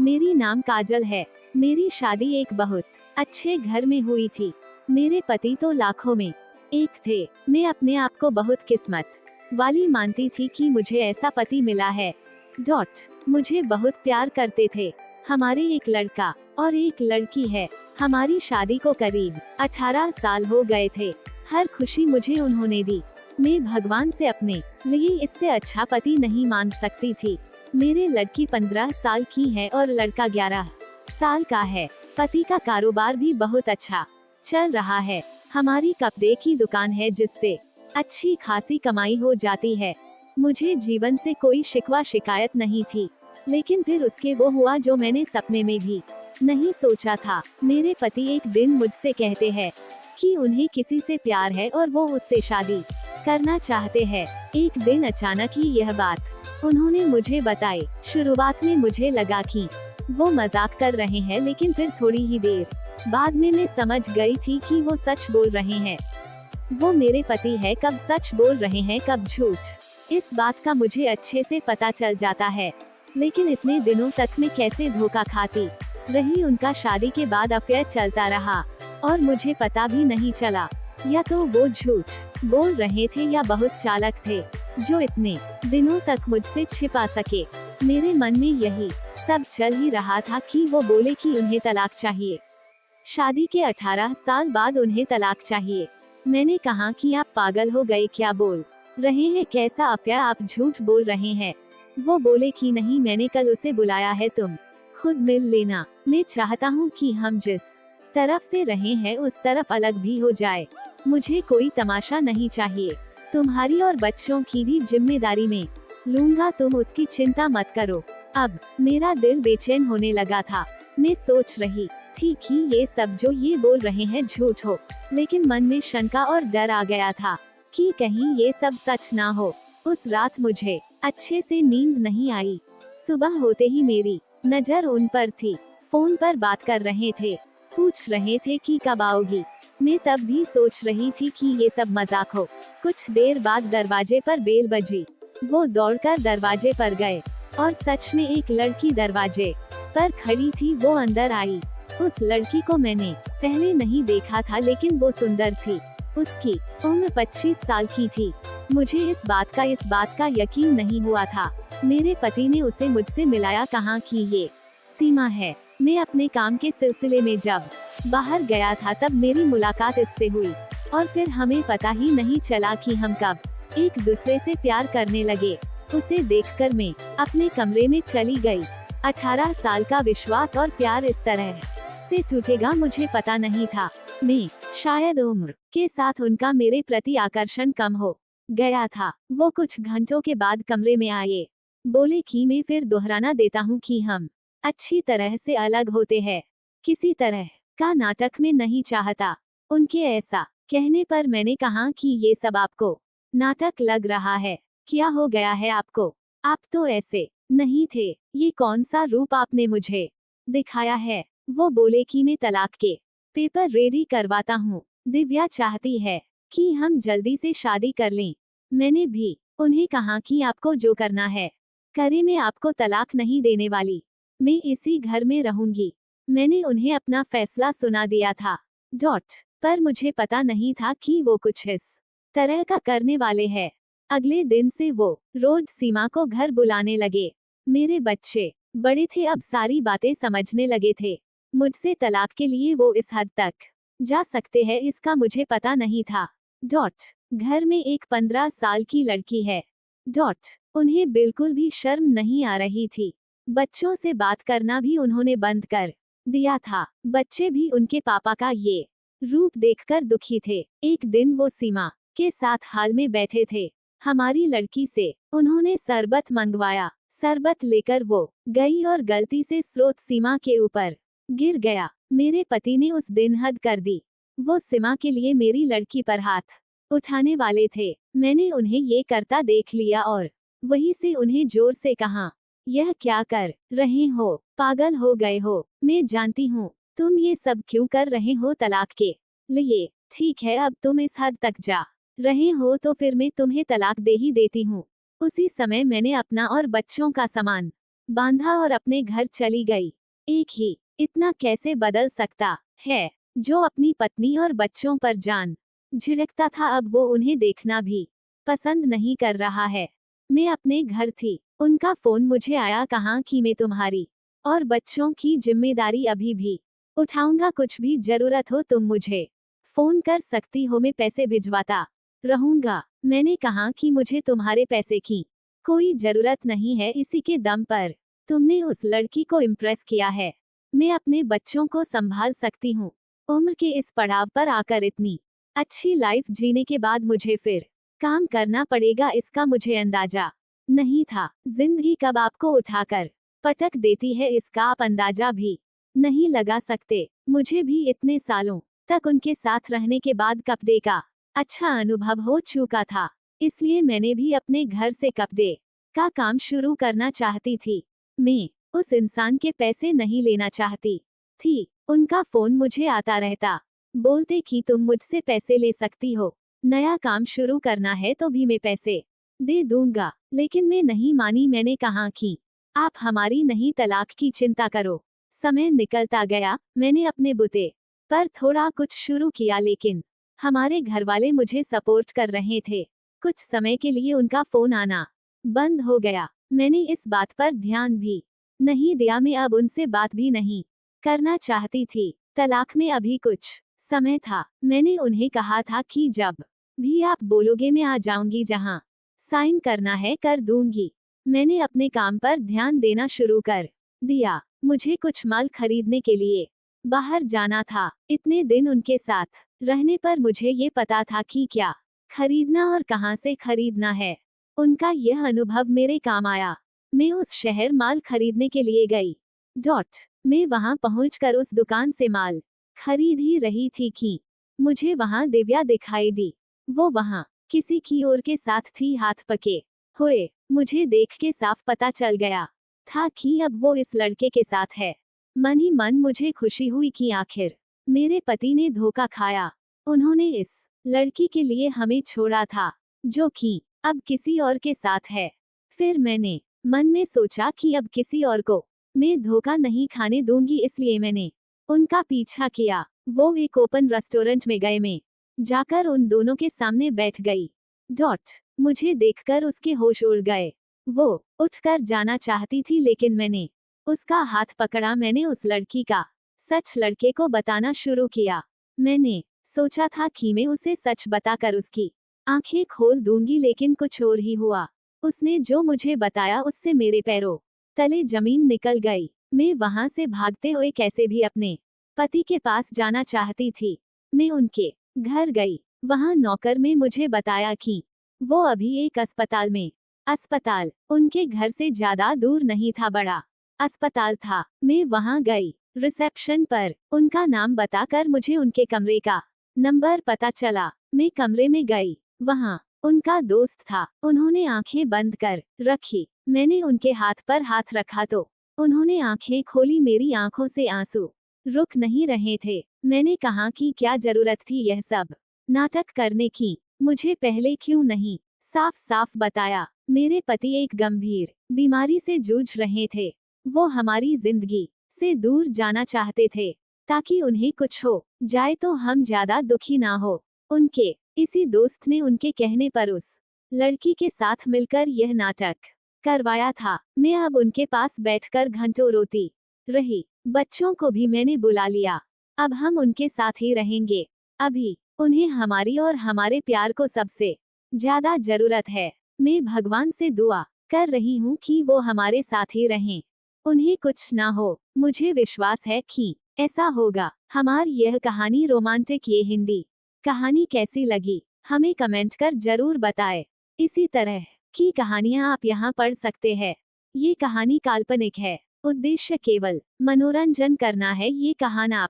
मेरी नाम काजल है। मेरी शादी एक बहुत अच्छे घर में हुई थी। मेरे पति तो लाखों में एक थे। मैं अपने आप को बहुत किस्मत वाली मानती थी कि मुझे ऐसा पति मिला है। मुझे बहुत प्यार करते थे। हमारे एक लड़का और एक लड़की है। हमारी शादी को करीब 18 साल हो गए थे। हर खुशी मुझे उन्होंने दी। मैं भगवान से अपने लिए इससे अच्छा पति नहीं मान सकती थी। मेरे लड़की 15 साल की है और लड़का 11 साल का है। पति का कारोबार भी बहुत अच्छा चल रहा है। हमारी कपड़े की दुकान है जिससे अच्छी खासी कमाई हो जाती है। मुझे जीवन से कोई शिकवा शिकायत नहीं थी। लेकिन फिर उसके वो हुआ जो मैंने सपने में भी नहीं सोचा था। मेरे पति एक दिन मुझसे कहते हैं कि उन्हें किसी से प्यार है और वो उससे शादी करना चाहते हैं। एक दिन अचानक ही यह बात उन्होंने मुझे बताई। शुरुआत में मुझे लगा कि वो मजाक कर रहे हैं, लेकिन फिर थोड़ी ही देर बाद में मैं समझ गई थी कि वो सच बोल रहे हैं। वो मेरे पति है, कब सच बोल रहे हैं कब झूठ, इस बात का मुझे अच्छे से पता चल जाता है। लेकिन इतने दिनों तक मैं कैसे धोखा खाती रही। उनका शादी के बाद अफेयर चलता रहा और मुझे पता भी नहीं चला। या तो वो झूठ बोल रहे थे या बहुत चालाक थे जो इतने दिनों तक मुझसे छिपा सके। मेरे मन में यही सब चल ही रहा था कि वो बोले कि उन्हें तलाक चाहिए। शादी के 18 साल बाद उन्हें तलाक चाहिए। मैंने कहा कि आप पागल हो गए, क्या बोल रहे हैं, कैसा अफेयर, आप झूठ बोल रहे हैं। वो बोले कि नहीं, मैंने कल उसे बुलाया है, तुम खुद मिल लेना। मैं चाहता हूँ कि हम जिस तरफ से रहे हैं उस तरफ अलग भी हो जाए। मुझे कोई तमाशा नहीं चाहिए। तुम्हारी और बच्चों की भी जिम्मेदारी में लूंगा, तुम उसकी चिंता मत करो। अब मेरा दिल बेचैन होने लगा था। मैं सोच रही थी कि ये सब जो ये बोल रहे हैं झूठ हो, लेकिन मन में शंका और डर आ गया था कि कहीं ये सब सच ना हो। उस रात मुझे अच्छे से नींद नहीं आई। सुबह होते ही मेरी नजर उन पर थी। फोन पर बात कर रहे थे, पूछ रहे थे कि कब आओगी। मैं तब भी सोच रही थी कि ये सब मजाक हो। कुछ देर बाद दरवाजे पर बेल बजी। वो दौड़कर दरवाजे पर गए और सच में एक लड़की दरवाजे पर खड़ी थी। वो अंदर आई। उस लड़की को मैंने पहले नहीं देखा था, लेकिन वो सुंदर थी। उसकी उम्र 25 साल की थी। मुझे इस बात का यकीन नहीं हुआ था। मेरे पति ने उसे मुझसे मिलाया, कहा कि ये सीमा है। मैं अपने काम के सिलसिले में जब बाहर गया था तब मेरी मुलाकात इससे हुई और फिर हमें पता ही नहीं चला कि हम कब एक दूसरे से प्यार करने लगे। उसे देखकर मैं अपने कमरे में चली गई। 18 साल का विश्वास और प्यार इस तरह से टूटेगा मुझे पता नहीं था। मैं शायद उम्र के साथ उनका मेरे प्रति आकर्षण कम हो गया था। वो कुछ घंटों के बाद कमरे में आए। बोले कि मैं फिर दोहराना देता हूँ कि हम अच्छी तरह से अलग होते हैं। किसी तरह का नाटक में नहीं चाहता। उनके ऐसा कहने पर मैंने कहा कि ये सब आपको नाटक लग रहा है। क्या हो गया है आपको? आप तो ऐसे नहीं थे। ये कौन सा रूप आपने मुझे दिखाया है? वो बोले कि मैं तलाक के पेपर रेडी करवाता हूँ। दिव्या चाहती है कि हम जल्दी से शादी कर लें। मैंने भी उन्हें कहा कि आपको जो करना है करे, मैं आपको तलाक नहीं देने वाली। मैं इसी घर में रहूंगी। मैंने उन्हें अपना फैसला सुना दिया था। पर मुझे पता नहीं था कि वो कुछ इस तरह का करने वाले हैं। अगले दिन से वो रोज सीमा को घर बुलाने लगे। मेरे बच्चे बड़े थे, अब सारी बातें समझने लगे थे। मुझसे तलाक के लिए वो इस हद तक जा सकते हैं इसका मुझे पता नहीं था। घर में एक 15 साल की लड़की है। उन्हें बिल्कुल भी शर्म नहीं आ रही थी। बच्चों से बात करना भी उन्होंने बंद कर दिया था। बच्चे भी उनके पापा का ये रूप देखकर दुखी थे। एक दिन वो सीमा के साथ हाल में बैठे थे। हमारी लड़की से उन्होंने शरबत मंगवाया। शरबत लेकर वो गई और गलती से स्रोत सीमा के ऊपर गिर गया। मेरे पति ने उस दिन हद कर दी। वो सीमा के लिए मेरी लड़की पर हाथ उठाने वाले थे। मैंने उन्हें ये करता देख लिया और वहीं से उन्हें जोर से कहा, यह क्या कर रहे हो? पागल हो गए हो? मैं जानती हूँ तुम ये सब क्यों कर रहे हो तलाक के लिए। ठीक है, अब तुम इस हद तक जा रहे हो तो फिर मैं तुम्हें तलाक दे ही देती हूँ। उसी समय मैंने अपना और बच्चों का सामान बांधा और अपने घर चली गई। एक ही इतना कैसे बदल सकता है, जो अपनी पत्नी और बच्चों पर जान झिड़कता था, अब वो उन्हें देखना भी पसंद नहीं कर रहा है। मैं अपने घर थी, उनका फोन मुझे आया, कहाँ कि मैं तुम्हारी और बच्चों की जिम्मेदारी अभी भी उठाऊंगा, कुछ भी जरूरत हो तुम मुझे फोन कर सकती हो, मैं पैसे भिजवाता रहूंगा। मैंने कहा कि मुझे तुम्हारे पैसे की कोई जरूरत नहीं है, इसी के दम पर तुमने उस लड़की को इम्प्रेस किया है। मैं अपने बच्चों को संभाल सकती हूँ। उम्र के इस पड़ाव पर आकर इतनी अच्छी लाइफ जीने के बाद मुझे फिर काम करना पड़ेगा, इसका मुझे अंदाजा नहीं था। जिंदगी कब आपको उठाकर पटक देती है, इसका आप अंदाजा भी नहीं लगा सकते। मुझे भी इतने सालों तक उनके साथ रहने के बाद कपड़े का अच्छा अनुभव हो चुका था, इसलिए मैंने भी अपने घर से कपड़े का काम शुरू करना चाहती थी। मैं उस इंसान के पैसे नहीं लेना चाहती थी। उनका फोन मुझे आता रहता, बोलते कि तुम मुझसे पैसे ले सकती हो, नया काम शुरू करना है तो भी मैं पैसे दे दूंगा। लेकिन मैं नहीं मानी, मैंने कहा कि आप हमारी नहीं, तलाक की चिंता करो। समय निकलता गया, मैंने अपने बुते पर थोड़ा कुछ शुरू किया, लेकिन हमारे घर वाले मुझे सपोर्ट कर रहे थे। कुछ समय के लिए उनका फोन आना बंद हो गया। मैंने इस बात पर ध्यान भी नहीं दिया, मैं अब उनसे बात भी नहीं करना चाहती थी। तलाक में अभी कुछ समय था। मैंने उन्हें कहा था कि जब भी आप बोलोगे मैं आ जाऊंगी, जहां साइन करना है कर दूंगी। मैंने अपने काम पर ध्यान देना शुरू कर दिया। मुझे कुछ माल खरीदने के लिए बाहर जाना था। इतने दिन उनके साथ रहने पर मुझे ये पता था कि क्या खरीदना और कहां से खरीदना है। उनका यह अनुभव मेरे काम आया। मैं उस शहर माल खरीदने के लिए गई। मैं वहां पहुंचकर उस दुकान से माल खरीद ही रही थी कि मुझे वहां दिव्या दिखाई दी। वो वहां किसी की और के साथ थी, हाथ पके हुए। मुझे देख के साफ पता चल गया था कि अब वो इस लड़के के साथ है। मन ही मन मुझे खुशी हुई कि आखिर मेरे पति ने धोखा खाया। उन्होंने इस लड़की के लिए हमें छोड़ा था, जो कि अब किसी और के साथ है। फिर मैंने मन में सोचा कि अब किसी और को मैं धोखा नहीं खाने दूंगी, इसलिए मैंने उनका पीछा किया। वो एक ओपन रेस्टोरेंट में गए, मैं जाकर उन दोनों के सामने बैठ गई। मुझे देखकर उसके होश उड़ गए। वो उठकर जाना चाहती थी, लेकिन मैंने उसका हाथ पकड़ा। मैंने उस लड़की का सच लड़के को बताना शुरू किया। मैंने सोचा था कि मैं उसे सच बताकर उसकी आंखें खोल दूंगी, लेकिन कुछ और ही हुआ। उसने जो मुझे बताया उससे मेरे पैरों तले जमीन निकल गई। मैं वहां से भागते हुए कैसे भी अपने पति के पास जाना चाहती थी। मैं उनके घर गई। वहां नौकर में मुझे बताया कि वो अभी एक अस्पताल में। अस्पताल उनके घर से ज्यादा दूर नहीं था, बड़ा अस्पताल था। मैं वहां गई। रिसेप्शन पर उनका नाम बताकर मुझे उनके कमरे का नंबर पता चला। मैं कमरे में गई। वहां उनका दोस्त था। उन्होंने आंखें बंद कर रखी। मैंने उनके हाथ पर हाथ रखा तो उन्होंने आंखें खोली। मेरी आंखों से आंसू रुक नहीं रहे थे। मैंने कहा कि क्या जरूरत थी यह सब नाटक करने की, मुझे पहले क्यों नहीं साफ साफ बताया। मेरे पति एक गंभीर बीमारी से जूझ रहे थे। वो हमारी जिंदगी से दूर जाना चाहते थे, ताकि उन्हें कुछ हो जाए तो हम ज्यादा दुखी ना हो। उनके इसी दोस्त ने उनके कहने पर उस लड़की के साथ मिलकर यह नाटक करवाया था। मैं अब उनके पास बैठकर घंटों रोती रही। बच्चों को भी मैंने बुला लिया। अब हम उनके साथ ही रहेंगे। अभी उन्हें हमारी और हमारे प्यार को सबसे ज्यादा जरूरत है। मैं भगवान से दुआ कर रही हूँ कि वो हमारे साथ ही रहें, उन्हें कुछ ना हो। मुझे विश्वास है कि ऐसा होगा। हमारी यह कहानी रोमांटिक ये हिंदी कहानी कैसी लगी हमें कमेंट कर जरूर बताएं। इसी तरह की कहानियां आप यहाँ पढ़ सकते हैं। ये कहानी काल्पनिक है, उद्देश्य केवल मनोरंजन करना है। ये कहानी आप